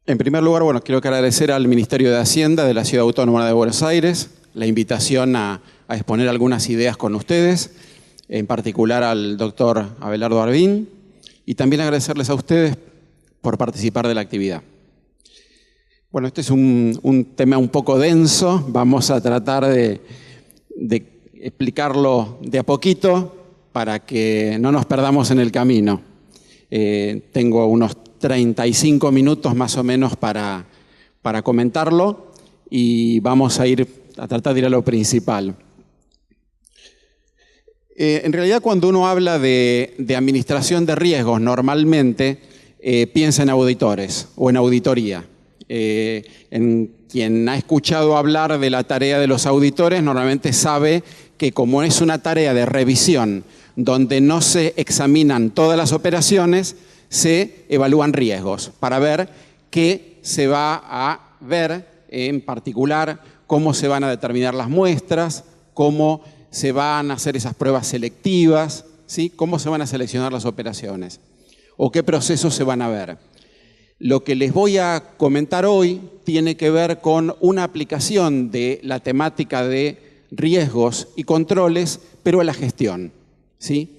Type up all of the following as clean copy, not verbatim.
En primer lugar, quiero agradecer al Ministerio de Hacienda de la Ciudad Autónoma de Buenos Aires la invitación a exponer algunas ideas con ustedes, en particular al doctor Abelardo Arvin, y también agradecerles a ustedes por participar de la actividad. Bueno, este es un tema un poco denso, vamos a tratar de explicarlo de a poquito para que no nos perdamos en el camino. Tengo unos 35 minutos más o menos para comentarlo y vamos a tratar de ir a lo principal. En realidad, cuando uno habla de administración de riesgos, normalmente piensa en auditores o en auditoría. En quien ha escuchado hablar de la tarea de los auditores normalmente sabe que como es una tarea de revisión donde no se examinan todas las operaciones, se evalúan riesgos para ver qué se va a ver, en particular cómo se van a determinar las muestras, cómo se van a hacer esas pruebas selectivas, ¿sí? Cómo se van a seleccionar las operaciones o qué procesos se van a ver. Lo que les voy a comentar hoy tiene que ver con una aplicación de la temática de riesgos y controles, pero a la gestión, ¿sí?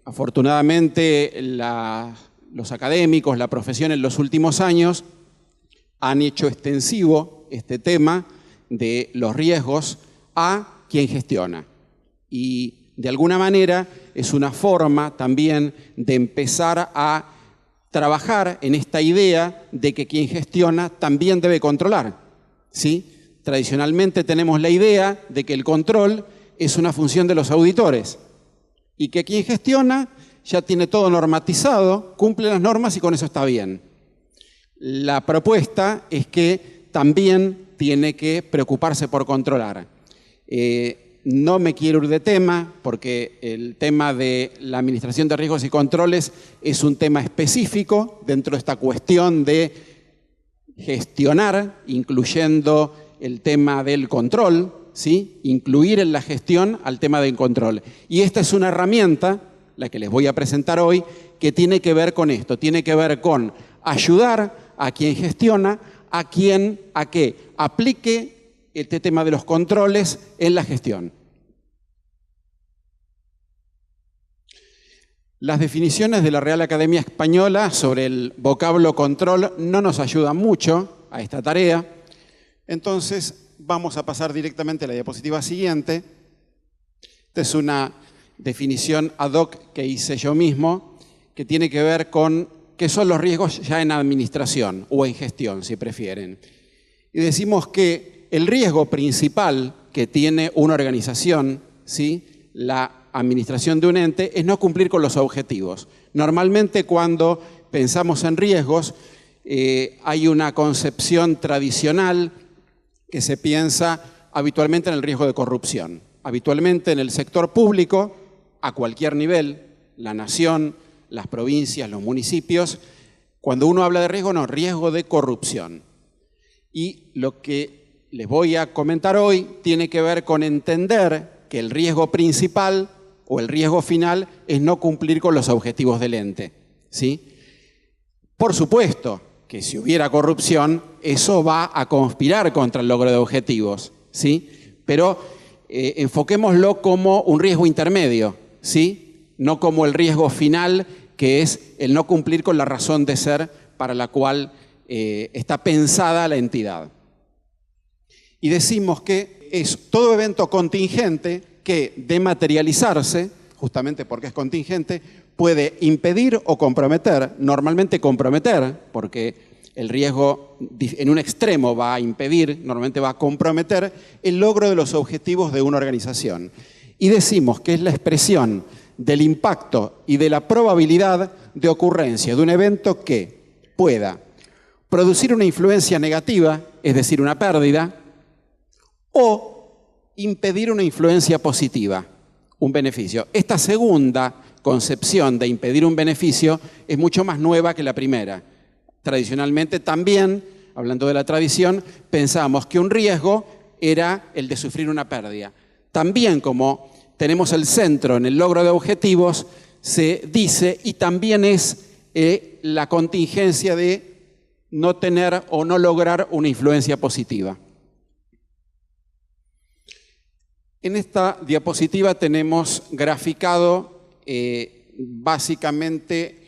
Afortunadamente, los académicos, la profesión en los últimos años han hecho extensivo este tema de los riesgos a quien gestiona. Y de alguna manera es una forma también de empezar a trabajar en esta idea de que quien gestiona también debe controlar, ¿sí? Tradicionalmente tenemos la idea de que el control es una función de los auditores y que quien gestiona ya tiene todo normatizado, cumple las normas y con eso está bien. La propuesta es que también tiene que preocuparse por controlar. No me quiero ir de tema porque el tema de la administración de riesgos y controles es un tema específico dentro de esta cuestión de gestionar, incluyendo el tema del control, ¿sí? Incluir en la gestión al tema del control. Y esta es una herramienta, la que les voy a presentar hoy, que tiene que ver con esto, tiene que ver con ayudar a quien gestiona, a que aplique este tema de los controles en la gestión. Las definiciones de la Real Academia Española sobre el vocablo control no nos ayudan mucho a esta tarea, entonces vamos a pasar directamente a la diapositiva siguiente. Esta es una definición ad hoc que hice yo mismo, que tiene que ver con qué son los riesgos ya en administración o en gestión, si prefieren. Y decimos que el riesgo principal que tiene una organización, ¿sí? La administración de un ente, es no cumplir con los objetivos. Normalmente cuando pensamos en riesgos, hay una concepción tradicional que se piensa habitualmente en el riesgo de corrupción. Habitualmente en el sector público, a cualquier nivel, la nación, las provincias, los municipios, cuando uno habla de riesgo, no, riesgo de corrupción. Y lo que les voy a comentar hoy tiene que ver con entender que el riesgo principal o el riesgo final es no cumplir con los objetivos del ente, ¿sí? Por supuesto que si hubiera corrupción, eso va a conspirar contra el logro de objetivos, ¿sí? Pero enfoquémoslo como un riesgo intermedio, ¿sí? No como el riesgo final, que es el no cumplir con la razón de ser para la cual está pensada la entidad. Y decimos que es todo evento contingente que, de materializarse, justamente porque es contingente, puede impedir o comprometer, normalmente comprometer, porque el riesgo en un extremo va a impedir, normalmente va a comprometer el logro de los objetivos de una organización. Y decimos que es la expresión del impacto y de la probabilidad de ocurrencia de un evento que pueda producir una influencia negativa, es decir, una pérdida, o impedir una influencia positiva, un beneficio. Esta segunda concepción de impedir un beneficio es mucho más nueva que la primera. Tradicionalmente también, hablando de la tradición, pensamos que un riesgo era el de sufrir una pérdida. También, como tenemos el centro en el logro de objetivos, se dice, y también es la contingencia de no tener o no lograr una influencia positiva. En esta diapositiva tenemos graficado básicamente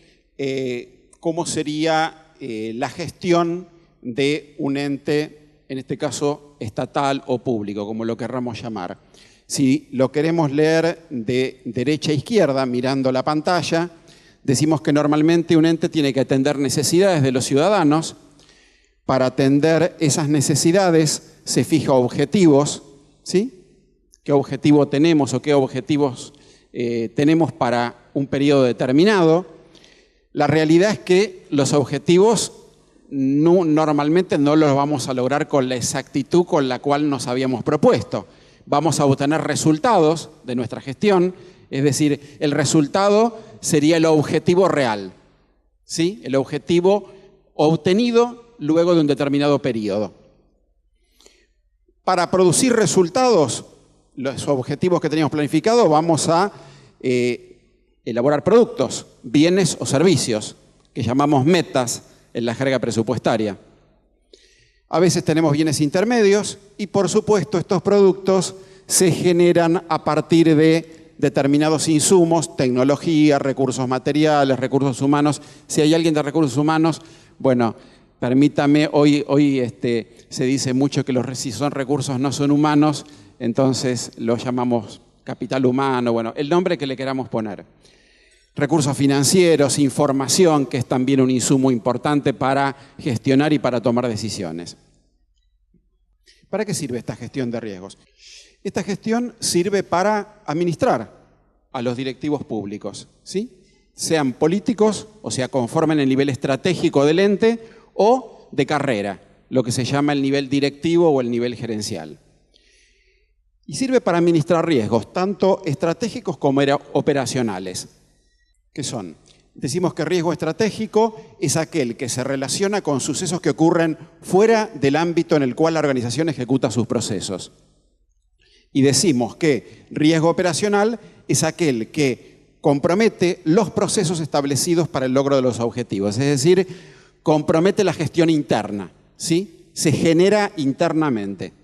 cómo sería la gestión de un ente, en este caso estatal o público, como lo querramos llamar. Si lo queremos leer de derecha a izquierda, mirando la pantalla, decimos que normalmente un ente tiene que atender necesidades de los ciudadanos. Para atender esas necesidades se fija objetivos, ¿sí? ¿Qué objetivo tenemos o qué objetivos tenemos para un periodo determinado? La realidad es que los objetivos normalmente no los vamos a lograr con la exactitud con la cual nos habíamos propuesto. Vamos a obtener resultados de nuestra gestión, es decir, el resultado sería el objetivo real, ¿sí? El objetivo obtenido luego de un determinado periodo. Para producir resultados, los objetivos que teníamos planificados, vamos a elaborar productos, bienes o servicios, que llamamos metas en la jerga presupuestaria. A veces tenemos bienes intermedios y, por supuesto, estos productos se generan a partir de determinados insumos, tecnología, recursos materiales, recursos humanos. Si hay alguien de recursos humanos, bueno, permítame, hoy se dice mucho que si son recursos no son humanos, entonces lo llamamos capital humano, bueno, el nombre que le queramos poner. Recursos financieros, información, que es también un insumo importante para gestionar y para tomar decisiones. ¿Para qué sirve esta gestión de riesgos? Esta gestión sirve para administrar a los directivos públicos, ¿sí? Sean políticos, o sea, conformen el nivel estratégico del ente, o de carrera, lo que se llama el nivel directivo o el nivel gerencial. Y sirve para administrar riesgos, tanto estratégicos como operacionales. ¿Qué son? Decimos que riesgo estratégico es aquel que se relaciona con sucesos que ocurren fuera del ámbito en el cual la organización ejecuta sus procesos. Y decimos que riesgo operacional es aquel que compromete los procesos establecidos para el logro de los objetivos, es decir, compromete la gestión interna, ¿sí? Se genera internamente.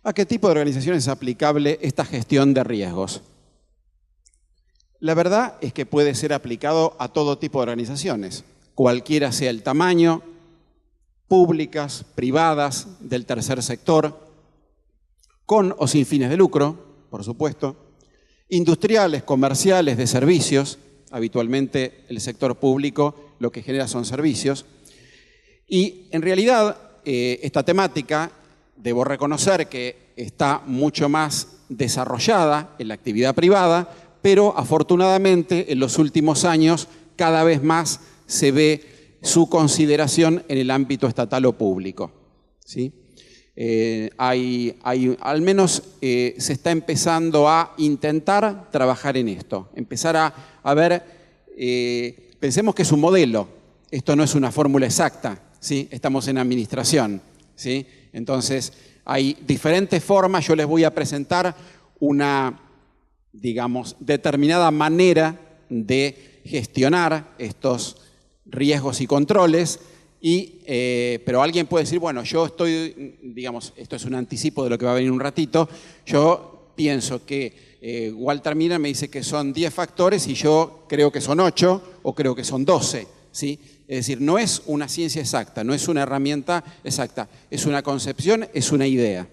¿A qué tipo de organización es aplicable esta gestión de riesgos? La verdad es que puede ser aplicado a todo tipo de organizaciones, cualquiera sea el tamaño, públicas, privadas, del tercer sector, con o sin fines de lucro, por supuesto, industriales, comerciales, de servicios, habitualmente el sector público lo que genera son servicios, y en realidad esta temática, debo reconocer que está mucho más desarrollada en la actividad privada, pero afortunadamente en los últimos años cada vez más se ve su consideración en el ámbito estatal o público, ¿sí? Al menos se está empezando a intentar trabajar en esto, empezar a ver, pensemos que es un modelo, esto no es una fórmula exacta, ¿sí? Estamos en administración, ¿sí? Entonces hay diferentes formas, yo les voy a presentar una, digamos, determinada manera de gestionar estos riesgos y controles, pero alguien puede decir, bueno, yo estoy, digamos, esto es un anticipo de lo que va a venir un ratito, yo pienso que Walter Miller me dice que son 10 factores y yo creo que son 8 o creo que son 12, ¿sí? Es decir, no es una ciencia exacta, no es una herramienta exacta, es una concepción, es una idea.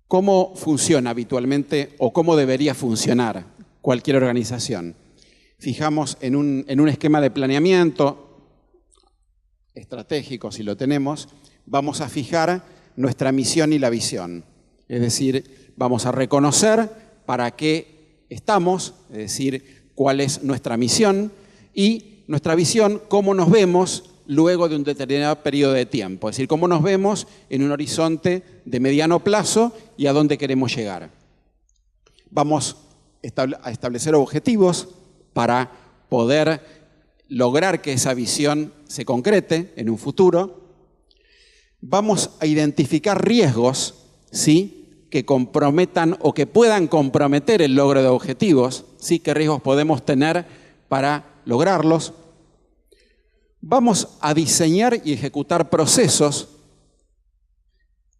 ¿Cómo funciona habitualmente o cómo debería funcionar cualquier organización? Fijamos en un esquema de planeamiento estratégico, si lo tenemos, vamos a fijar nuestra misión y la visión. Es decir, vamos a reconocer para qué estamos, es decir, cuál es nuestra misión y nuestra visión, cómo nos vemos luego de un determinado periodo de tiempo, es decir, cómo nos vemos en un horizonte de mediano plazo y a dónde queremos llegar. Vamos a establecer objetivos para poder lograr que esa visión se concrete en un futuro. Vamos a identificar riesgos, ¿sí?, que comprometan o que puedan comprometer el logro de objetivos, ¿sí?, qué riesgos podemos tener para lograrlos. Vamos a diseñar y ejecutar procesos,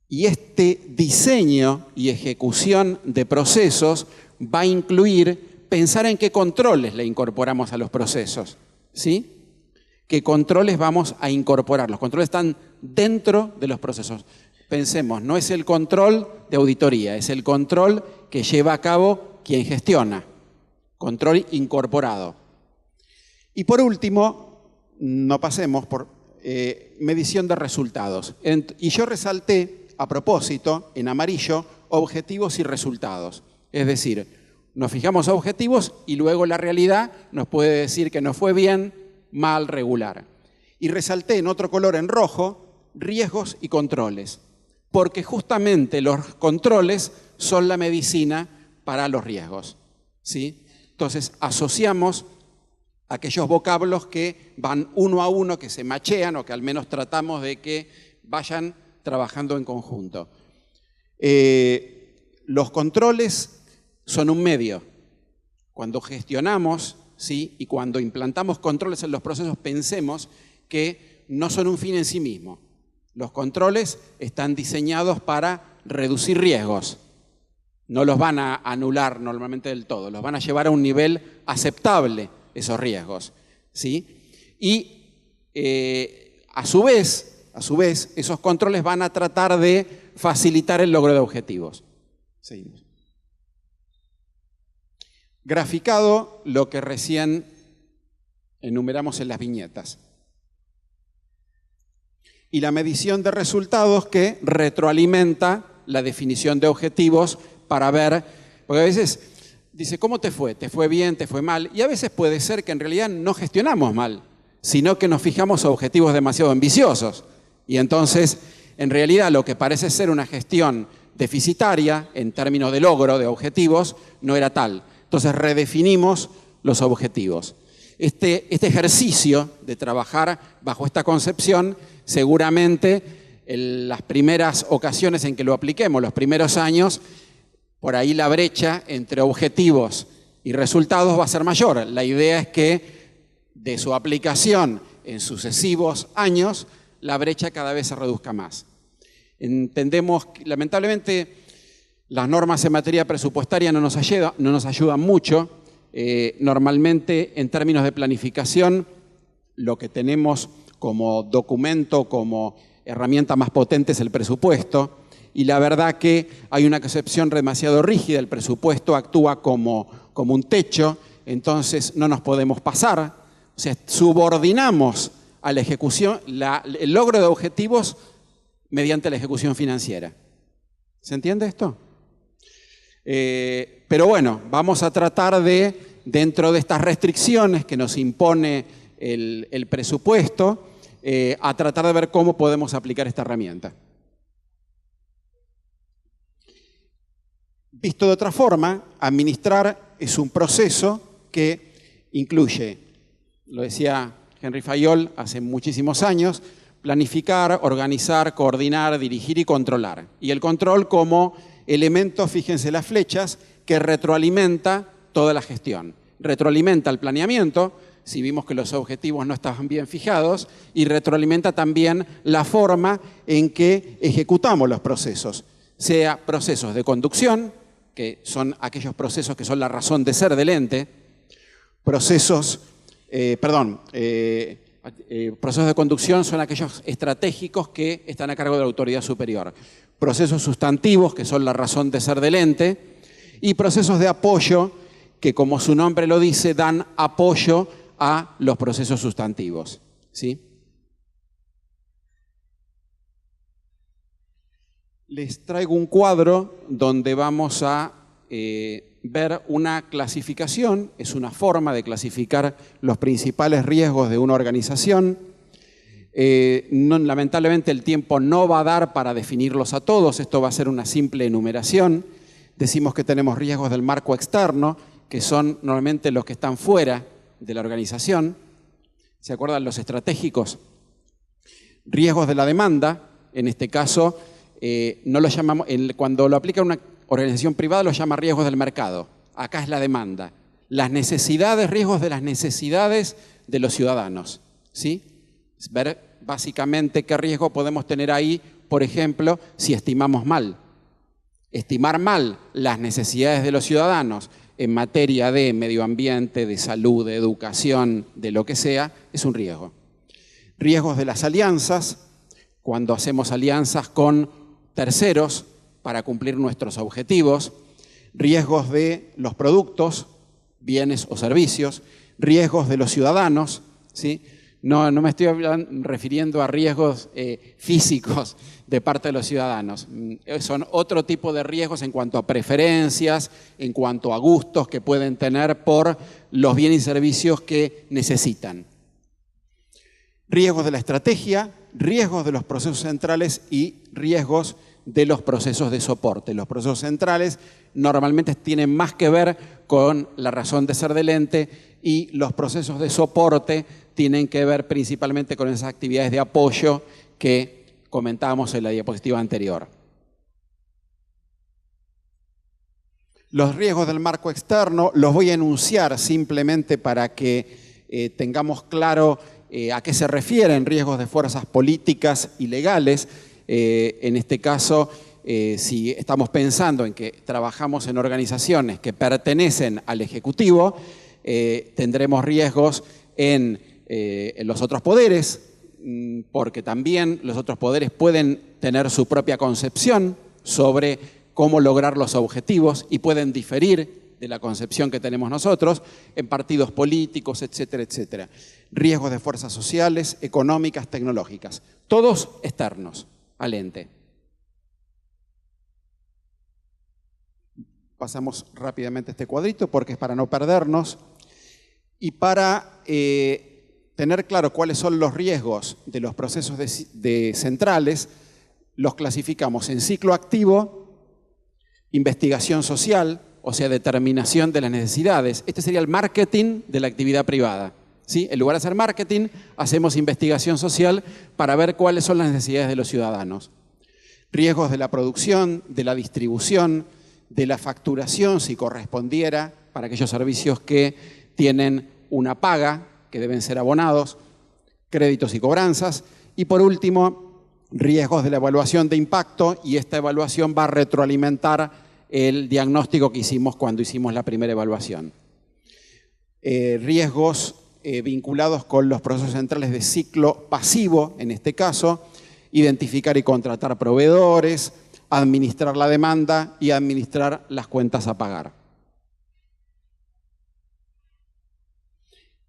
y este diseño y ejecución de procesos va a incluir pensar en qué controles le incorporamos a los procesos, ¿sí? ¿Qué controles vamos a incorporar? Los controles están dentro de los procesos. Pensemos, no es el control de auditoría, es el control que lleva a cabo quien gestiona. Control incorporado. Y por último, no pasemos por medición de resultados. Y yo resalté, a propósito, en amarillo, objetivos y resultados. Es decir, nos fijamos objetivos y luego la realidad nos puede decir que nos fue bien, mal, regular. Y resalté en otro color, en rojo, riesgos y controles. Porque justamente los controles son la medicina para los riesgos, ¿sí? Entonces, asociamos aquellos vocablos que van uno a uno, que se machean o que al menos tratamos de que vayan trabajando en conjunto. Los controles son un medio. Cuando gestionamos, ¿sí? Y cuando implantamos controles en los procesos, pensemos que no son un fin en sí mismo. Los controles están diseñados para reducir riesgos. No los van a anular normalmente del todo, los van a llevar a un nivel aceptable esos riesgos, ¿sí? Y a su vez, esos controles van a tratar de facilitar el logro de objetivos. Seguimos. Graficado lo que recién enumeramos en las viñetas. Y la medición de resultados que retroalimenta la definición de objetivos para ver, porque a veces dice, ¿cómo te fue? ¿Te fue bien? ¿Te fue mal? Y a veces puede ser que en realidad no gestionamos mal, sino que nos fijamos objetivos demasiado ambiciosos. Y entonces, en realidad, lo que parece ser una gestión deficitaria en términos de logro de objetivos no era tal. Entonces, redefinimos los objetivos. Este ejercicio de trabajar bajo esta concepción, seguramente en las primeras ocasiones en que lo apliquemos, los primeros años, por ahí la brecha entre objetivos y resultados va a ser mayor. La idea es que de su aplicación en sucesivos años, la brecha cada vez se reduzca más. Entendemos que, lamentablemente, las normas en materia presupuestaria no nos ayudan mucho. Normalmente, en términos de planificación, lo que tenemos como documento, como herramienta más potente es el presupuesto. Y la verdad que hay una concepción demasiado rígida. El presupuesto actúa como un techo, entonces no nos podemos pasar. O sea, subordinamos a la ejecución, el logro de objetivos mediante la ejecución financiera. ¿Se entiende esto? Pero bueno, vamos a tratar de, dentro de estas restricciones que nos impone el presupuesto, a tratar de ver cómo podemos aplicar esta herramienta. Visto de otra forma, administrar es un proceso que incluye, lo decía Henry Fayol hace muchísimos años, planificar, organizar, coordinar, dirigir y controlar. Y el control como elemento, fíjense las flechas, que retroalimenta toda la gestión. Retroalimenta el planeamiento, si vimos que los objetivos no estaban bien fijados, y retroalimenta también la forma en que ejecutamos los procesos, sea procesos de conducción, que son aquellos procesos que son la razón de ser del ente, procesos de conducción son aquellos estratégicos que están a cargo de la autoridad superior. Procesos sustantivos, que son la razón de ser del ente, y procesos de apoyo, que como su nombre lo dice, dan apoyo a los procesos sustantivos, ¿sí? Les traigo un cuadro donde vamos a ver una clasificación, es una forma de clasificar los principales riesgos de una organización. Lamentablemente el tiempo no va a dar para definirlos a todos, esto va a ser una simple enumeración. Decimos que tenemos riesgos del marco externo, que son normalmente los que están fuera de la organización. ¿Se acuerdan los estratégicos? Riesgos de la demanda, en este caso, no lo llamamos, cuando lo aplica una organización privada lo llama riesgos del mercado. Acá es la demanda. Las necesidades, riesgos de las necesidades de los ciudadanos, ¿sí? Es ver básicamente qué riesgo podemos tener ahí, por ejemplo, si estimamos mal. Estimar mal las necesidades de los ciudadanos en materia de medio ambiente, de salud, de educación, de lo que sea, es un riesgo. Riesgos de las alianzas, cuando hacemos alianzas con terceros para cumplir nuestros objetivos. Riesgos de los productos, bienes o servicios. Riesgos de los ciudadanos, ¿sí? No me estoy refiriendo a riesgos físicos de parte de los ciudadanos. Son otro tipo de riesgos en cuanto a preferencias, en cuanto a gustos que pueden tener por los bienes y servicios que necesitan. Riesgos de la estrategia, riesgos de los procesos centrales y riesgos de los procesos de soporte. Los procesos centrales normalmente tienen más que ver con la razón de ser del ente y los procesos de soporte tienen que ver principalmente con esas actividades de apoyo que comentábamos en la diapositiva anterior. Los riesgos del marco externo los voy a enunciar simplemente para que tengamos claro a qué se refieren riesgos de fuerzas políticas y legales. En este caso, si estamos pensando en que trabajamos en organizaciones que pertenecen al Ejecutivo, tendremos riesgos en los otros poderes, porque también los otros poderes pueden tener su propia concepción sobre cómo lograr los objetivos y pueden diferir de la concepción que tenemos nosotros en partidos políticos, etcétera, etcétera. Riesgos de fuerzas sociales, económicas, tecnológicas, todos externos al ente. Pasamos rápidamente este cuadrito porque es para no perdernos y para tener claro cuáles son los riesgos de los procesos de centrales. Los clasificamos en ciclo activo, investigación social, o sea, determinación de las necesidades. Este sería el marketing de la actividad privada, ¿sí? En lugar de hacer marketing, hacemos investigación social para ver cuáles son las necesidades de los ciudadanos. Riesgos de la producción, de la distribución, de la facturación, si correspondiera, para aquellos servicios que tienen una paga, que deben ser abonados, créditos y cobranzas. Y por último, riesgos de la evaluación de impacto, y esta evaluación va a retroalimentar el diagnóstico que hicimos cuando hicimos la primera evaluación. Riesgos vinculados con los procesos centrales de ciclo pasivo, en este caso, identificar y contratar proveedores, administrar la demanda y administrar las cuentas a pagar.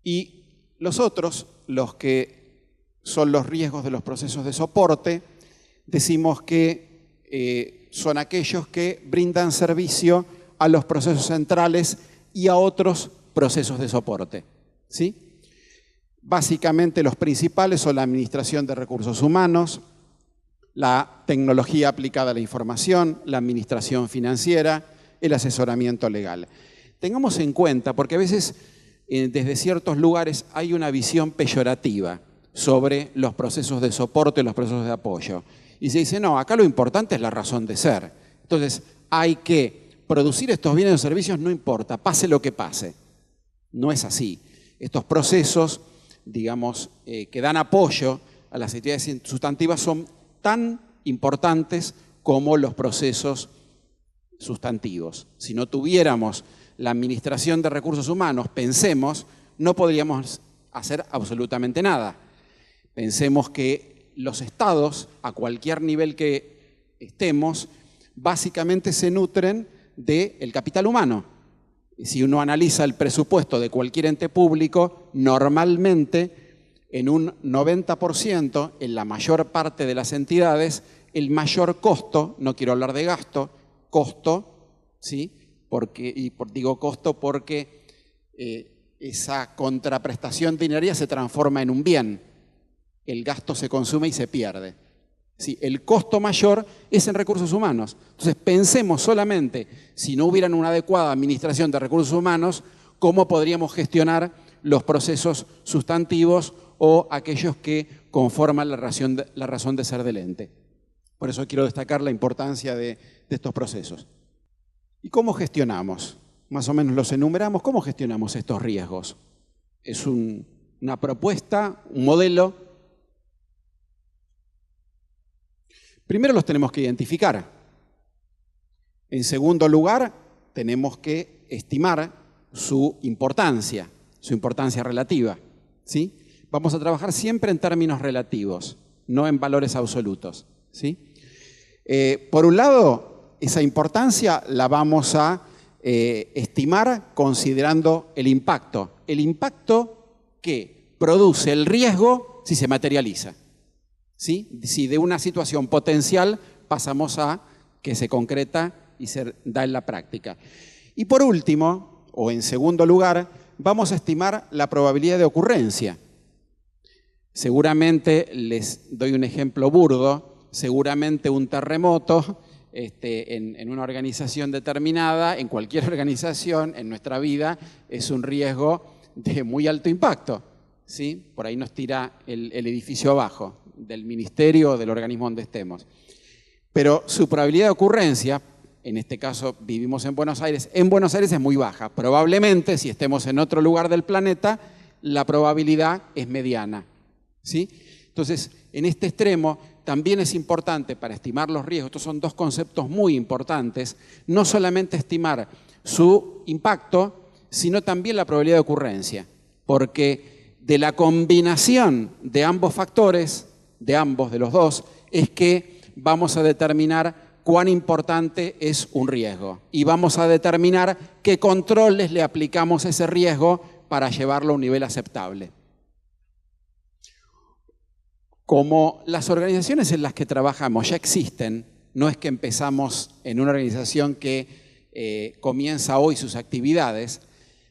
Y los otros, los que son los riesgos de los procesos de soporte, decimos que son aquellos que brindan servicio a los procesos centrales y a otros procesos de soporte, ¿sí? Básicamente los principales son la administración de recursos humanos, la tecnología aplicada a la información, la administración financiera, el asesoramiento legal. Tengamos en cuenta, porque a veces desde ciertos lugares hay una visión peyorativa sobre los procesos de soporte, los procesos de apoyo. Y se dice, no, acá lo importante es la razón de ser. Entonces, hay que producir estos bienes o servicios, no importa, pase lo que pase. No es así. Estos procesos, digamos, que dan apoyo a las actividades sustantivas son tan importantes como los procesos sustantivos. Si no tuviéramos la administración de recursos humanos, pensemos, no podríamos hacer absolutamente nada. Pensemos que los estados, a cualquier nivel que estemos, básicamente se nutren del capital humano. Si uno analiza el presupuesto de cualquier ente público, normalmente en un 90%, en la mayor parte de las entidades, el mayor costo, no quiero hablar de gasto, costo, ¿sí? Digo costo porque esa contraprestación dineraria se transforma en un bien. El gasto se consume y se pierde. ¿Sí? El costo mayor es en recursos humanos. Entonces pensemos solamente, si no hubieran una adecuada administración de recursos humanos, cómo podríamos gestionar los procesos sustantivos o aquellos que conforman la razón de ser del ente. Por eso quiero destacar la importancia de estos procesos. ¿Y cómo gestionamos? Más o menos los enumeramos. ¿Cómo gestionamos estos riesgos? Es una propuesta, un modelo Primero los tenemos que identificar. En segundo lugar, tenemos que estimar su importancia relativa, ¿sí? Vamos a trabajar siempre en términos relativos, no en valores absolutos, ¿sí? Por un lado, esa importancia la vamos a estimar considerando el impacto que produce el riesgo si se materializa, ¿sí? Si de una situación potencial pasamos a que se concreta y se da en la práctica. Y por último, o en segundo lugar, vamos a estimar la probabilidad de ocurrencia. Seguramente, les doy un ejemplo burdo, seguramente un terremoto en una organización determinada, en cualquier organización, en nuestra vida, es un riesgo de muy alto impacto, ¿sí? Por ahí nos tira el edificio abajo, del ministerio o del organismo donde estemos. Pero su probabilidad de ocurrencia, en este caso vivimos en Buenos Aires es muy baja. Probablemente, si estemos en otro lugar del planeta, la probabilidad es mediana, ¿sí? Entonces, en este extremo también es importante para estimar los riesgos, estos son dos conceptos muy importantes, no solamente estimar su impacto, sino también la probabilidad de ocurrencia, porque de la combinación de ambos factores, de los dos, es que vamos a determinar cuán importante es un riesgo y vamos a determinar qué controles le aplicamos a ese riesgo para llevarlo a un nivel aceptable. Como las organizaciones en las que trabajamos ya existen, no es que empezamos en una organización que comienza hoy sus actividades,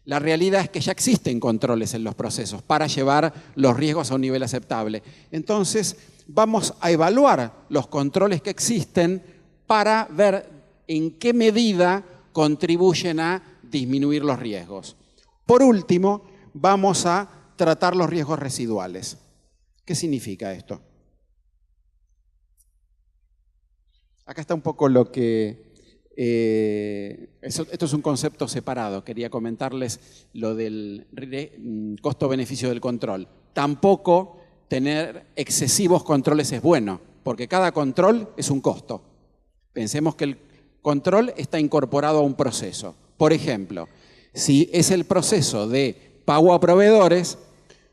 la realidad es que ya existen controles en los procesos para llevar los riesgos a un nivel aceptable. Entonces, vamos a evaluar los controles que existen para ver en qué medida contribuyen a disminuir los riesgos. Por último, vamos a tratar los riesgos residuales. ¿Qué significa esto? Acá está un poco lo que... esto es un concepto separado. Quería comentarles lo del costo-beneficio del control. Tampoco tener excesivos controles es bueno, porque cada control es un costo. Pensemos que el control está incorporado a un proceso. Por ejemplo, si es el proceso de pago a proveedores,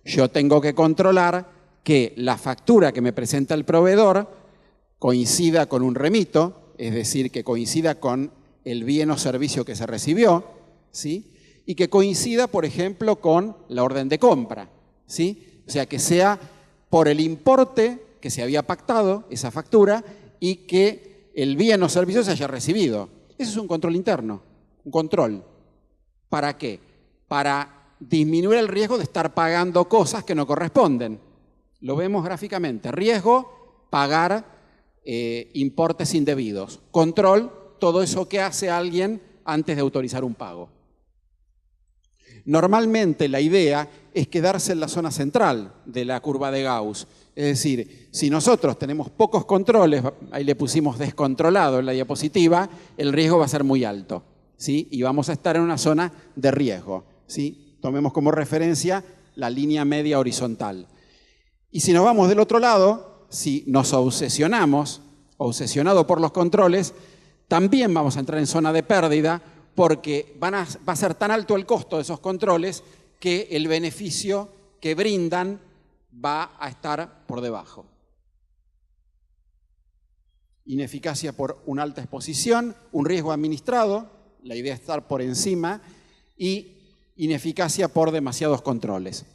yo tengo que controlar que la factura que me presenta el proveedor coincida con un remito, es decir, que coincida con el bien o servicio que se recibió, ¿sí? Y que coincida, por ejemplo, con la orden de compra, ¿sí? O sea, que sea por el importe que se había pactado, esa factura, y que el bien o servicio se haya recibido. Eso es un control interno, un control. ¿Para qué? Para disminuir el riesgo de estar pagando cosas que no corresponden. Lo vemos gráficamente. Riesgo, pagar importes indebidos. Control, todo eso que hace alguien antes de autorizar un pago. Normalmente la idea es quedarse en la zona central de la curva de Gauss. Es decir, si nosotros tenemos pocos controles, ahí le pusimos descontrolado en la diapositiva, el riesgo va a ser muy alto, ¿sí? Y vamos a estar en una zona de riesgo, ¿sí? Tomemos como referencia la línea media horizontal. Y si nos vamos del otro lado, si nos obsesionado por los controles, también vamos a entrar en zona de pérdida porque va a ser tan alto el costo de esos controles que el beneficio que brindan va a estar por debajo. Ineficacia por una alta exposición, un riesgo administrado, la idea es estar por encima, y ineficacia por demasiados controles.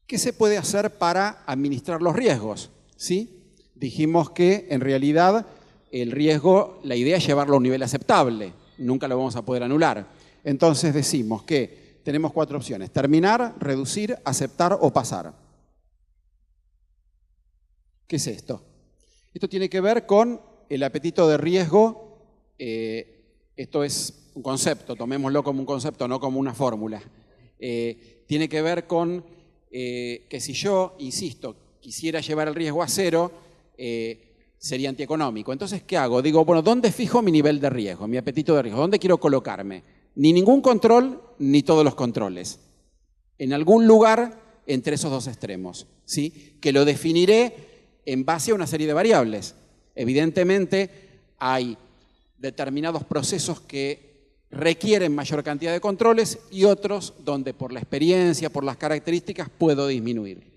¿Qué se puede hacer para administrar los riesgos? ¿Sí? Dijimos que en realidad el riesgo, la idea es llevarlo a un nivel aceptable, nunca lo vamos a poder anular. Entonces decimos que tenemos 4 opciones: terminar, reducir, aceptar o pasar. ¿Qué es esto? Esto tiene que ver con el apetito de riesgo. Esto es un concepto, tomémoslo como un concepto, no como una fórmula. Tiene que ver con que si yo, insisto, quisiera llevar el riesgo a 0, sería antieconómico. Entonces, ¿qué hago? Digo, bueno, ¿dónde fijo mi nivel de riesgo, mi apetito de riesgo? ¿Dónde quiero colocarme? Ni ningún control, ni todos los controles. En algún lugar entre esos dos extremos, ¿sí? Que lo definiré en base a una serie de variables. Evidentemente, hay determinados procesos que requieren mayor cantidad de controles y otros donde por la experiencia, por las características, puedo disminuir.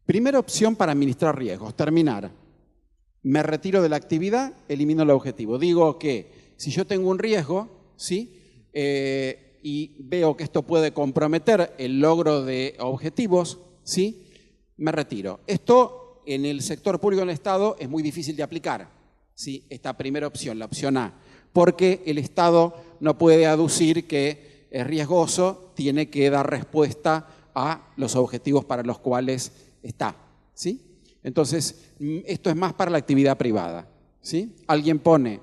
Primera opción para administrar riesgos, terminar. Me retiro de la actividad, elimino el objetivo. Digo que si yo tengo un riesgo, ¿sí? Y veo que esto puede comprometer el logro de objetivos, ¿sí? Me retiro. Esto en el sector público del Estado es muy difícil de aplicar, ¿sí? Esta primera opción, la opción A, porque el Estado no puede aducir que es riesgoso, tiene que dar respuesta a los objetivos para los cuales está, ¿sí? Entonces, esto es más para la actividad privada, ¿sí? Alguien pone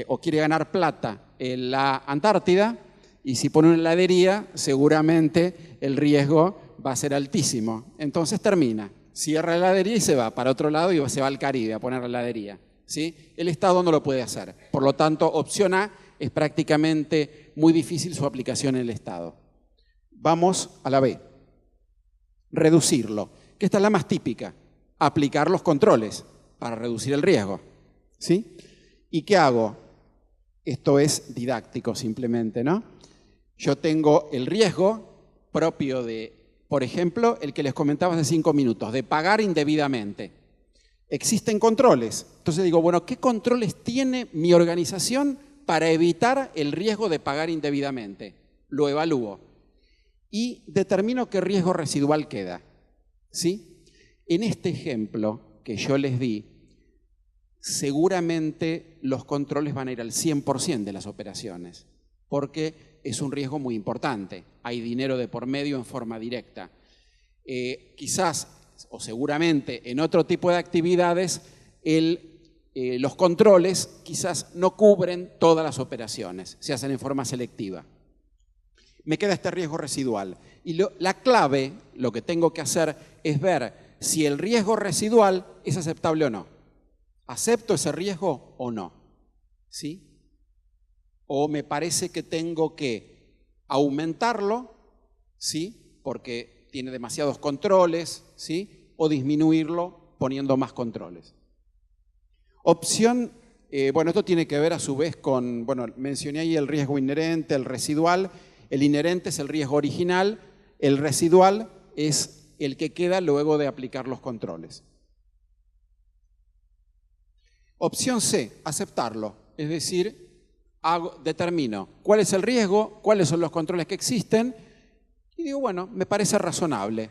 o quiere ganar plata en la Antártida y si pone una heladería, seguramente el riesgo va a ser altísimo. Entonces termina, cierra la heladería y se va para otro lado y se va al Caribe a poner la heladería, ¿sí? El Estado no lo puede hacer. Por lo tanto, opción A es prácticamente muy difícil su aplicación en el Estado. Vamos a la B. Reducirlo, que esta es la más típica. Aplicar los controles para reducir el riesgo, ¿sí? ¿Y qué hago? Esto es didáctico simplemente, ¿no? Yo tengo el riesgo propio de, por ejemplo, el que les comentaba hace 5 minutos, de pagar indebidamente. Existen controles. Entonces digo, bueno, ¿qué controles tiene mi organización para evitar el riesgo de pagar indebidamente? Lo evalúo y determino qué riesgo residual queda, ¿sí? En este ejemplo que yo les di, seguramente los controles van a ir al 100% de las operaciones, porque es un riesgo muy importante. Hay dinero de por medio en forma directa. Quizás, o seguramente, en otro tipo de actividades, los controles quizás no cubren todas las operaciones, se hacen en forma selectiva. Me queda este riesgo residual. Y la clave, lo que tengo que hacer es ver si el riesgo residual es aceptable o no. ¿Acepto ese riesgo o no? ¿Sí? O me parece que tengo que aumentarlo, ¿sí? Porque tiene demasiados controles, ¿sí? O disminuirlo poniendo más controles. Opción, bueno, esto tiene que ver a su vez con, bueno, mencioné ahí el riesgo inherente, el residual. El inherente es el riesgo original, el residual es el que queda luego de aplicar los controles. Opción C, aceptarlo. Es decir, determino cuál es el riesgo, cuáles son los controles que existen y digo, bueno, me parece razonable,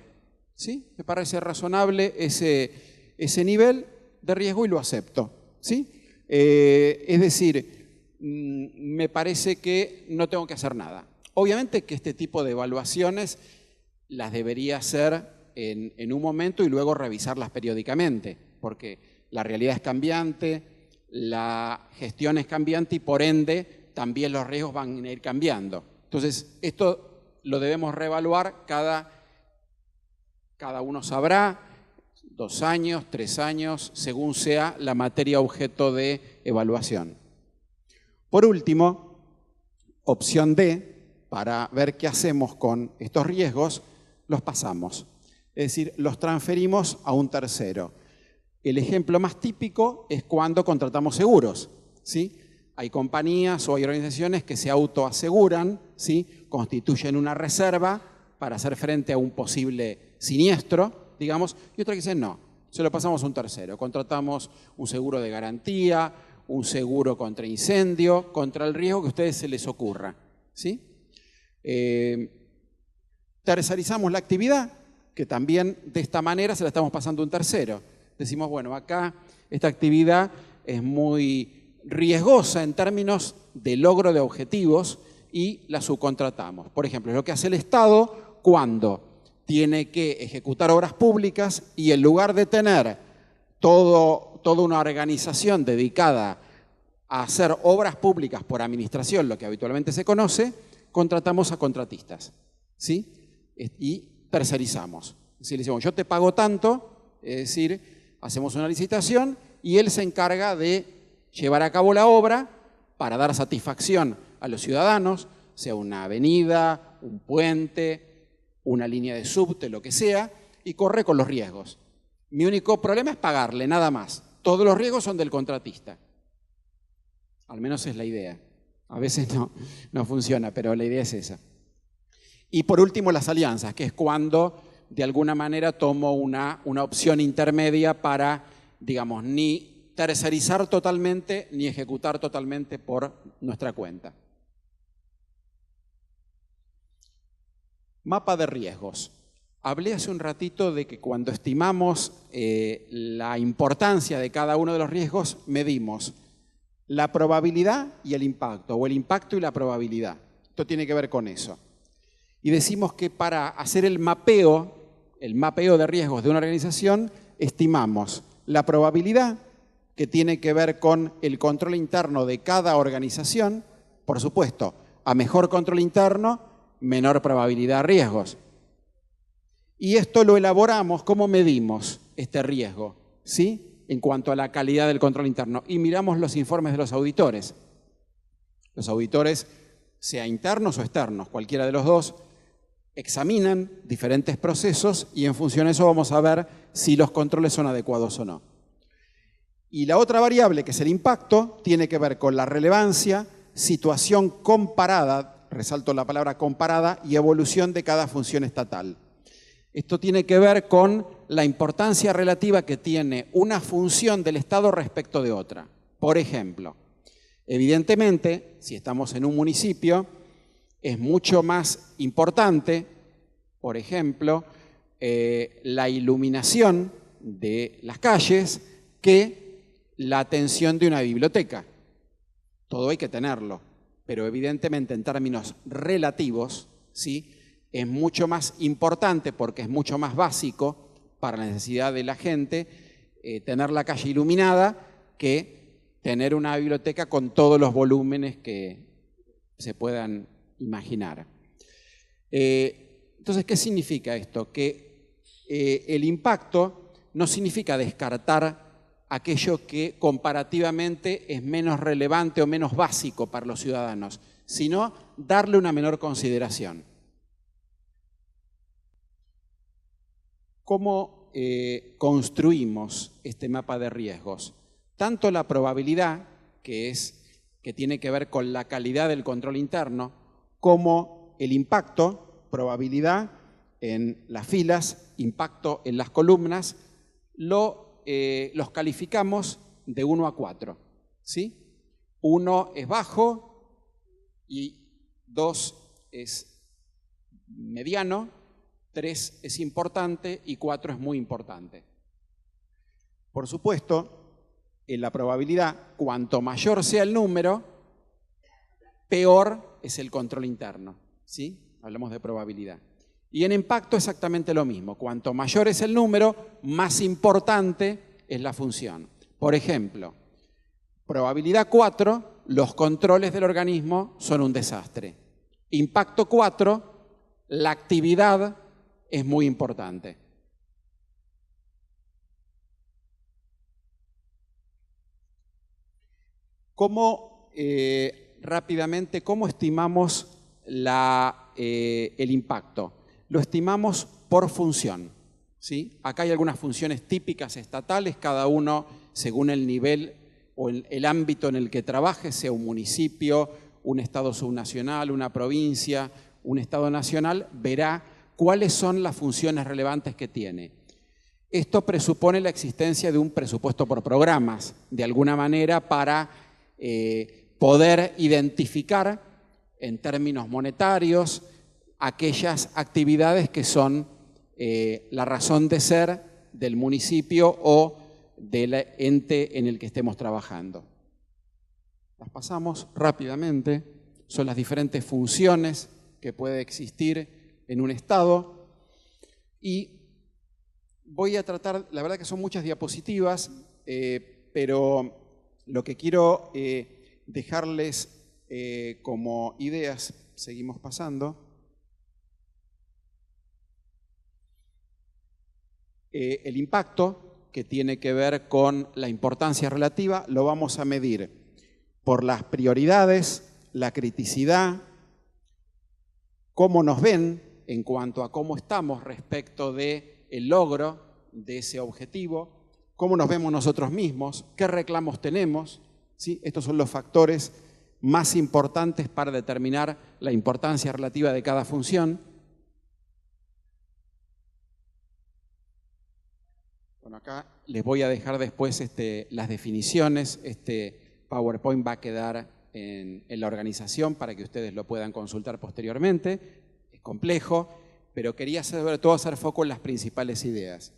¿sí? Me parece razonable ese nivel de riesgo y lo acepto, ¿sí? Es decir, me parece que no tengo que hacer nada. Obviamente que este tipo de evaluaciones las debería hacer en un momento y luego revisarlas periódicamente, porque la realidad es cambiante, la gestión es cambiante y por ende también los riesgos van a ir cambiando. Entonces, esto lo debemos reevaluar cada uno sabrá, 2 años, 3 años, según sea la materia objeto de evaluación. Por último, opción D, para ver qué hacemos con estos riesgos, los pasamos. Es decir, los transferimos a un tercero. El ejemplo más típico es cuando contratamos seguros, ¿sí? Hay compañías o hay organizaciones que se autoaseguran, ¿sí? Constituyen una reserva para hacer frente a un posible siniestro, digamos, y otras que dicen no, se lo pasamos a un tercero. Contratamos un seguro de garantía, un seguro contra incendio, contra el riesgo que a ustedes se les ocurra, ¿sí? Tercerizamos la actividad, que también de esta manera se la estamos pasando a un tercero. Decimos, bueno, acá esta actividad es muy riesgosa en términos de logro de objetivos y la subcontratamos. Por ejemplo, es lo que hace el Estado cuando tiene que ejecutar obras públicas y en lugar de tener toda una organización dedicada a hacer obras públicas por administración, lo que habitualmente se conoce, contratamos a contratistas, ¿sí? Y tercerizamos. Es decir, le decimos, yo te pago tanto, es decir, hacemos una licitación y él se encarga de llevar a cabo la obra para dar satisfacción a los ciudadanos, sea una avenida, un puente, una línea de subte, lo que sea, y corre con los riesgos. Mi único problema es pagarle, nada más. Todos los riesgos son del contratista. Al menos es la idea. A veces no funciona, pero la idea es esa. Y por último, las alianzas, que es cuando de alguna manera tomo una opción intermedia para, digamos, ni tercerizar totalmente ni ejecutar totalmente por nuestra cuenta. Mapa de riesgos. Hablé hace un ratito de que cuando estimamos la importancia de cada uno de los riesgos, medimos la probabilidad y el impacto, o el impacto y la probabilidad. Esto tiene que ver con eso. Y decimos que para hacer el mapeo de riesgos de una organización, estimamos la probabilidad, que tiene que ver con el control interno de cada organización. Por supuesto, a mejor control interno, menor probabilidad de riesgos. Y esto lo elaboramos, ¿cómo medimos este riesgo? ¿Sí? En cuanto a la calidad del control interno. Y miramos los informes de los auditores. Los auditores, sea internos o externos, cualquiera de los dos, examinan diferentes procesos y en función de eso vamos a ver si los controles son adecuados o no. Y la otra variable, que es el impacto, tiene que ver con la relevancia, situación comparada, resalto la palabra comparada, y evolución de cada función estatal. Esto tiene que ver con la importancia relativa que tiene una función del Estado respecto de otra. Por ejemplo, evidentemente, si estamos en un municipio, es mucho más importante, por ejemplo, la iluminación de las calles que la atención de una biblioteca. Todo hay que tenerlo, pero evidentemente en términos relativos, ¿sí?, es mucho más importante porque es mucho más básico para la necesidad de la gente tener la calle iluminada que tener una biblioteca con todos los volúmenes que se puedan imaginar. Entonces, ¿qué significa esto? Que el impacto no significa descartar aquello que comparativamente es menos relevante o menos básico para los ciudadanos, sino darle una menor consideración. ¿Cómo construimos este mapa de riesgos? Tanto la probabilidad, que tiene que ver con la calidad del control interno, como el impacto, probabilidad en las filas, impacto en las columnas, los calificamos de 1 a 4. ¿Sí? 1 es bajo y 2 es mediano, 3 es importante y 4 es muy importante. Por supuesto, en la probabilidad, cuanto mayor sea el número, peor es el control interno. ¿Sí? Hablamos de probabilidad. Y en impacto exactamente lo mismo. Cuanto mayor es el número, más importante es la función. Por ejemplo, probabilidad 4, los controles del organismo son un desastre. Impacto 4, la actividad es muy importante. Rápidamente, ¿cómo estimamos el impacto? Lo estimamos por función. ¿Sí? Acá hay algunas funciones típicas estatales, cada uno según el nivel o el ámbito en el que trabaje, sea un municipio, un estado subnacional, una provincia, un estado nacional, verá cuáles son las funciones relevantes que tiene. Esto presupone la existencia de un presupuesto por programas, de alguna manera, para poder identificar en términos monetarios aquellas actividades que son la razón de ser del municipio o del ente en el que estemos trabajando. Las pasamos rápidamente, son las diferentes funciones que puede existir en un estado y voy a tratar, la verdad que son muchas diapositivas, pero lo que quiero dejarles como ideas, seguimos pasando. El impacto, que tiene que ver con la importancia relativa, lo vamos a medir por las prioridades, la criticidad, cómo nos ven en cuanto a cómo estamos respecto del logro de ese objetivo, cómo nos vemos nosotros mismos, qué reclamos tenemos, ¿sí? Estos son los factores más importantes para determinar la importancia relativa de cada función. Bueno, acá les voy a dejar después las definiciones. Este PowerPoint va a quedar en la organización para que ustedes lo puedan consultar posteriormente. Es complejo, pero quería sobre todo hacer foco en las principales ideas.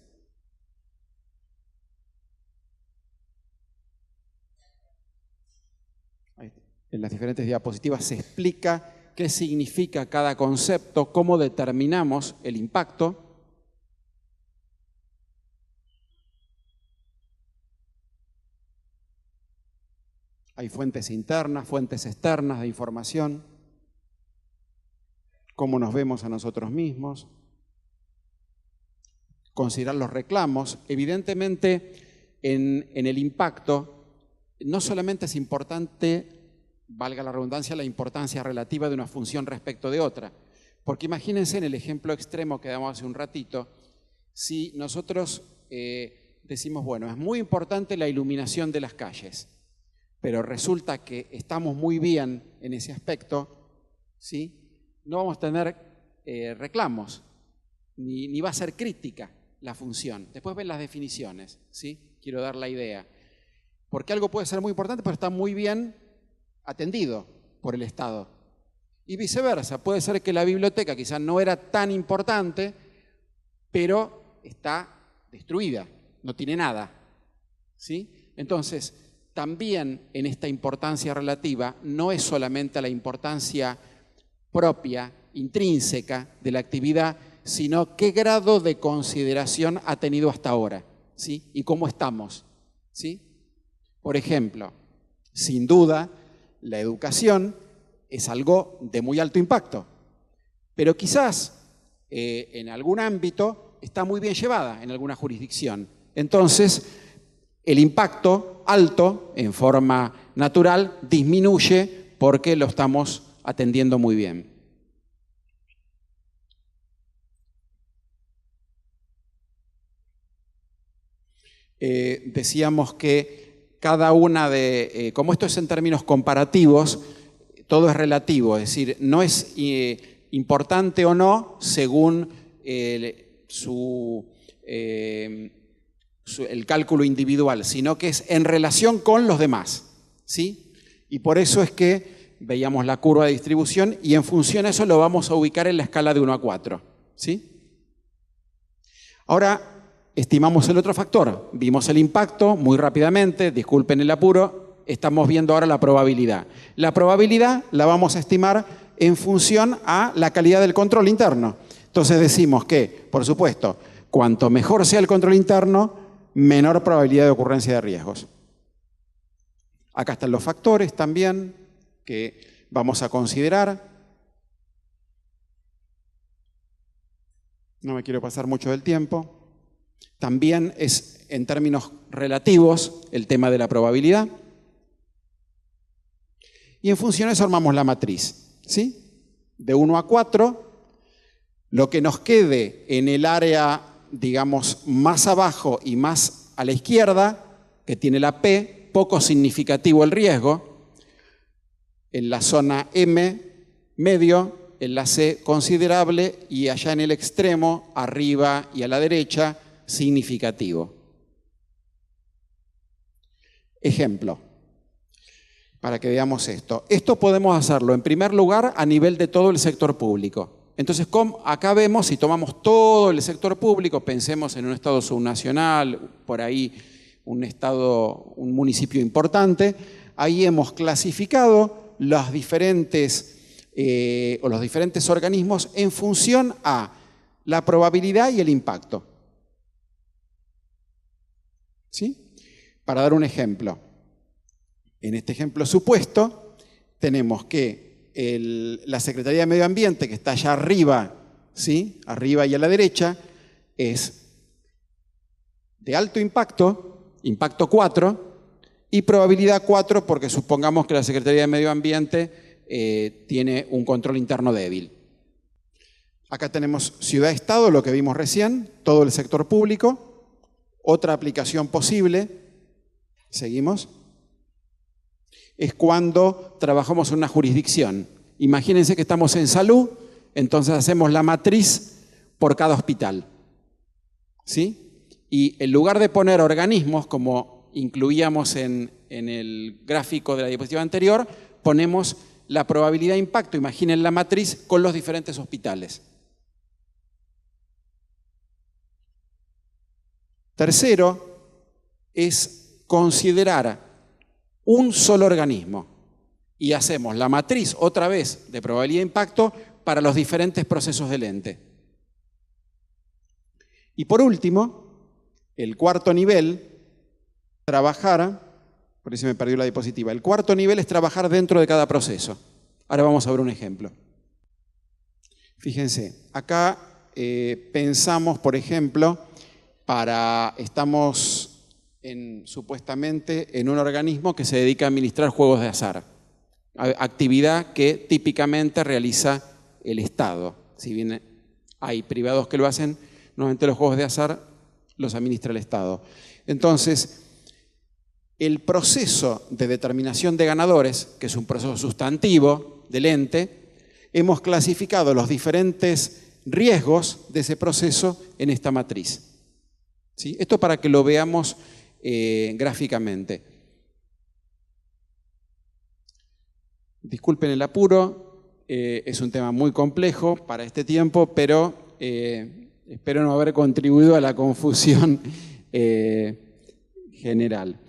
En las diferentes diapositivas se explica qué significa cada concepto, cómo determinamos el impacto. Hay fuentes internas, fuentes externas de información, cómo nos vemos a nosotros mismos, considerar los reclamos. Evidentemente, en el impacto, no solamente es importante, valga la redundancia, la importancia relativa de una función respecto de otra. Porque imagínense en el ejemplo extremo que damos hace un ratito, si nosotros decimos, bueno, es muy importante la iluminación de las calles, pero resulta que estamos muy bien en ese aspecto, ¿sí? No vamos a tener reclamos, ni va a ser crítica la función. Después ven las definiciones, ¿sí? Quiero dar la idea. Porque algo puede ser muy importante, pero está muy bien atendido por el Estado. Y viceversa, puede ser que la biblioteca quizás no era tan importante, pero está destruida, no tiene nada, ¿sí? Entonces, también en esta importancia relativa no es solamente la importancia propia, intrínseca de la actividad, sino qué grado de consideración ha tenido hasta ahora, ¿sí? Y cómo estamos, ¿sí? Por ejemplo, sin duda, la educación es algo de muy alto impacto, pero quizás en algún ámbito está muy bien llevada en alguna jurisdicción. Entonces, el impacto alto, en forma natural, disminuye porque lo estamos atendiendo muy bien. Decíamos que cada una de, como esto es en términos comparativos, todo es relativo, es decir, no es importante o no según el cálculo individual, sino que es en relación con los demás, ¿sí? Y por eso es que veíamos la curva de distribución y en función a eso lo vamos a ubicar en la escala de 1 a 4, ¿sí? Ahora, estimamos el otro factor. Vimos el impacto muy rápidamente, disculpen el apuro, estamos viendo ahora la probabilidad. La probabilidad la vamos a estimar en función a la calidad del control interno. Entonces decimos que, por supuesto, cuanto mejor sea el control interno, menor probabilidad de ocurrencia de riesgos. Acá están los factores también que vamos a considerar. No me quiero pasar mucho del tiempo. También es, en términos relativos, el tema de la probabilidad. Y en función de eso armamos la matriz, ¿sí? De 1 a 4, lo que nos quede en el área, digamos, más abajo y más a la izquierda, que tiene la P, poco significativo el riesgo. En la zona M, medio, en la C, considerable, y allá en el extremo, arriba y a la derecha, significativo. Ejemplo, para que veamos esto. Esto podemos hacerlo, en primer lugar, a nivel de todo el sector público. Entonces, acá vemos, si tomamos todo el sector público, pensemos en un estado subnacional, por ahí un estado, un municipio importante, ahí hemos clasificado los diferentes organismos en función a la probabilidad y el impacto. ¿Sí? Para dar un ejemplo, en este ejemplo supuesto, tenemos que la Secretaría de Medio Ambiente, que está allá arriba, ¿sí? Arriba y a la derecha, es de alto impacto, impacto 4, y probabilidad 4, porque supongamos que la Secretaría de Medio Ambiente tiene un control interno débil. Acá tenemos ciudad-estado, lo que vimos recién, todo el sector público. Otra aplicación posible, seguimos, es cuando trabajamos en una jurisdicción. Imagínense que estamos en salud, entonces hacemos la matriz por cada hospital, ¿sí? Y en lugar de poner organismos, como incluíamos en el gráfico de la diapositiva anterior, ponemos la probabilidad de impacto, imaginen la matriz con los diferentes hospitales. Tercero, es considerar un solo organismo y hacemos la matriz otra vez de probabilidad de impacto para los diferentes procesos del ente. Y por último, el cuarto nivel, trabajar, por eso me perdió la diapositiva, el cuarto nivel es trabajar dentro de cada proceso. Ahora vamos a ver un ejemplo. Fíjense, acá pensamos, por ejemplo, estamos supuestamente en un organismo que se dedica a administrar juegos de azar, actividad que típicamente realiza el Estado. Si bien hay privados que lo hacen, normalmente los juegos de azar los administra el Estado. Entonces, el proceso de determinación de ganadores, que es un proceso sustantivo del ente, hemos clasificado los diferentes riesgos de ese proceso en esta matriz. ¿Sí? Esto para que lo veamos gráficamente. Disculpen el apuro, es un tema muy complejo para este tiempo, pero espero no haber contribuido a la confusión general.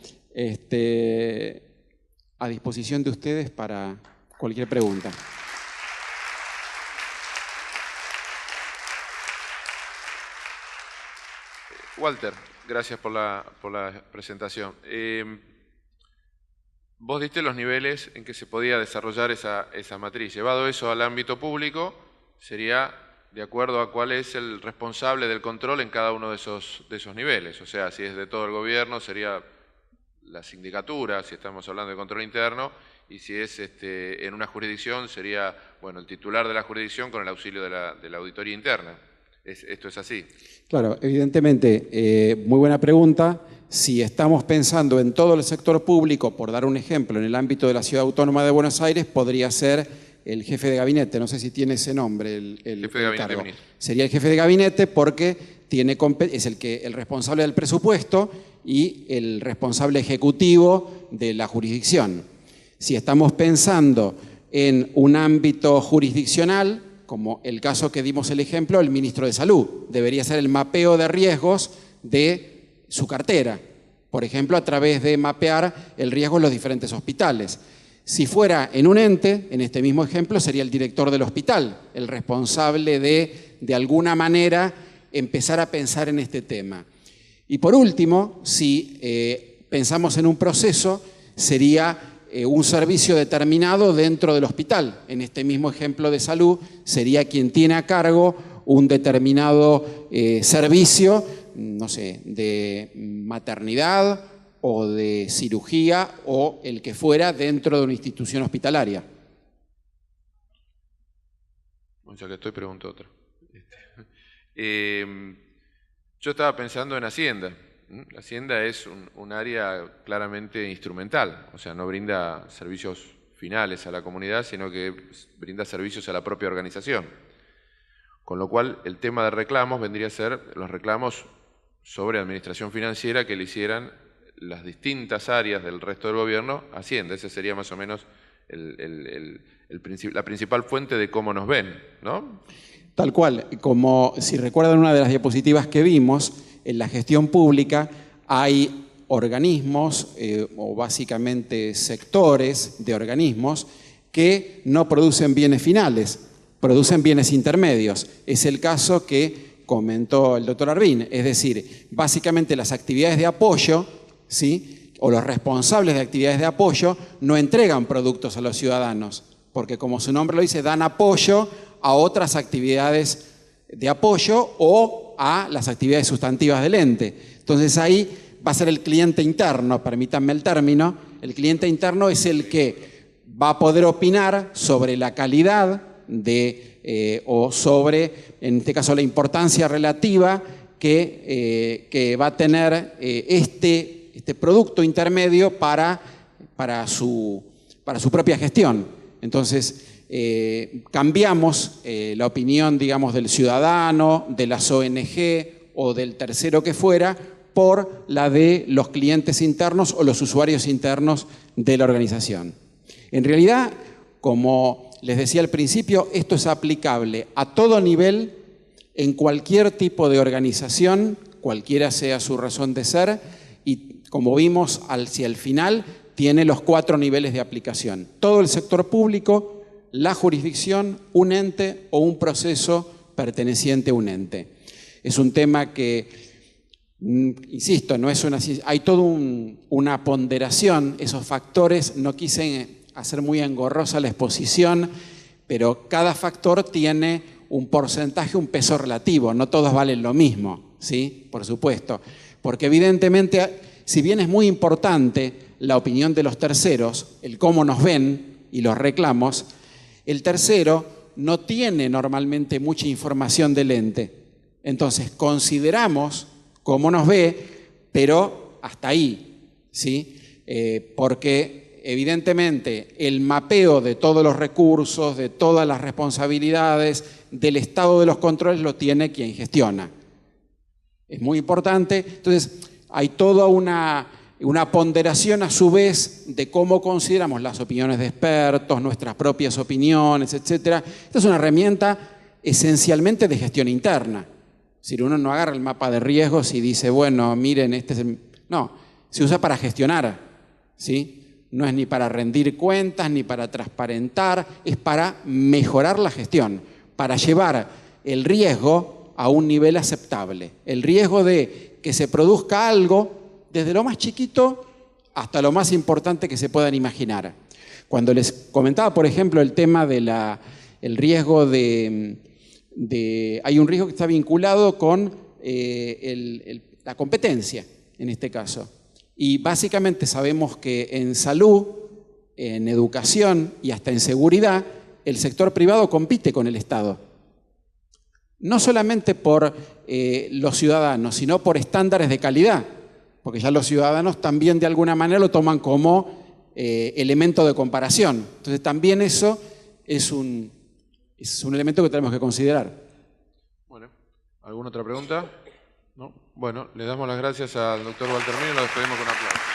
A disposición de ustedes para cualquier pregunta. Walter, gracias por la presentación. Vos diste los niveles en que se podía desarrollar esa matriz. Llevado eso al ámbito público, sería de acuerdo a cuál es el responsable del control en cada uno de esos niveles. O sea, si es de todo el gobierno, sería la sindicatura, si estamos hablando de control interno, y si es en una jurisdicción, sería el titular de la jurisdicción con el auxilio de la auditoría interna. ¿Esto es así? Claro, evidentemente, muy buena pregunta. Si estamos pensando en todo el sector público, por dar un ejemplo, en el ámbito de la Ciudad Autónoma de Buenos Aires, podría ser el jefe de gabinete. No sé si tiene ese nombre el jefe de gabinete, cargo. Sería el jefe de gabinete porque es el responsable del presupuesto y el responsable ejecutivo de la jurisdicción. Si estamos pensando en un ámbito jurisdiccional, como el caso que dimos el ejemplo, el ministro de Salud debería hacer el mapeo de riesgos de su cartera, por ejemplo, a través de mapear el riesgo en los diferentes hospitales. Si fuera en un ente, en este mismo ejemplo, sería el director del hospital, el responsable de alguna manera, empezar a pensar en este tema. Y por último, si pensamos en un proceso, sería un servicio determinado dentro del hospital. En este mismo ejemplo de salud, sería quien tiene a cargo un determinado servicio, no sé, de maternidad o de cirugía o el que fuera dentro de una institución hospitalaria. Ya que estoy, pregunto otra. Yo estaba pensando en Hacienda. La Hacienda es un área claramente instrumental, o sea, no brinda servicios finales a la comunidad, sino que brinda servicios a la propia organización. Con lo cual, el tema de reclamos vendría a ser los reclamos sobre administración financiera que le hicieran las distintas áreas del resto del gobierno a Hacienda. Ese sería más o menos la principal fuente de cómo nos ven, ¿no? Tal cual, como si recuerdan una de las diapositivas que vimos, en la gestión pública hay organismos o básicamente sectores de organismos que no producen bienes finales, producen bienes intermedios. Es el caso que comentó el doctor Arvin, es decir, básicamente las actividades de apoyo, ¿sí?, o los responsables de actividades de apoyo no entregan productos a los ciudadanos, porque como su nombre lo dice, dan apoyo a otras actividades de apoyo o a las actividades sustantivas del ente. Entonces ahí va a ser el cliente interno, permítanme el término, el cliente interno es el que va a poder opinar sobre la calidad o sobre, en este caso, la importancia relativa que va a tener este producto intermedio para su propia gestión. Entonces, cambiamos la opinión, digamos, del ciudadano, de las ONG o del tercero que fuera, por la de los clientes internos o los usuarios internos de la organización. En realidad, como les decía al principio, esto es aplicable a todo nivel, en cualquier tipo de organización, cualquiera sea su razón de ser, y como vimos hacia el final, tiene los 4 niveles de aplicación. Todo el sector público, la jurisdicción, un ente o un proceso perteneciente a un ente. Es un tema que, insisto, no es hay toda una ponderación, esos factores. No quise hacer muy engorrosa la exposición, pero cada factor tiene un porcentaje, un peso relativo, no todos valen lo mismo, ¿sí? Por supuesto, porque evidentemente, si bien es muy importante la opinión de los terceros, el cómo nos ven y los reclamos, el tercero no tiene normalmente mucha información del ente. Entonces, consideramos cómo nos ve, pero hasta ahí, ¿sí? Porque evidentemente el mapeo de todos los recursos, de todas las responsabilidades, del estado de los controles lo tiene quien gestiona. Es muy importante. Entonces, hay toda una ponderación a su vez de cómo consideramos las opiniones de expertos, nuestras propias opiniones, etc. Esta es una herramienta esencialmente de gestión interna. Si uno no agarra el mapa de riesgos y dice, bueno, miren, no, se usa para gestionar, ¿sí? No es ni para rendir cuentas, ni para transparentar, es para mejorar la gestión, para llevar el riesgo a un nivel aceptable. El riesgo de que se produzca algo, desde lo más chiquito hasta lo más importante que se puedan imaginar. Cuando les comentaba, por ejemplo, el tema de el riesgo hay un riesgo que está vinculado con la competencia, en este caso. Y básicamente sabemos que en salud, en educación y hasta en seguridad, el sector privado compite con el Estado. No solamente por los ciudadanos, sino por estándares de calidad, porque ya los ciudadanos también de alguna manera lo toman como elemento de comparación. Entonces también eso es un elemento que tenemos que considerar. Bueno, ¿alguna otra pregunta? ¿No? Bueno, le damos las gracias al doctor Walter Mino y lo despedimos con un aplauso.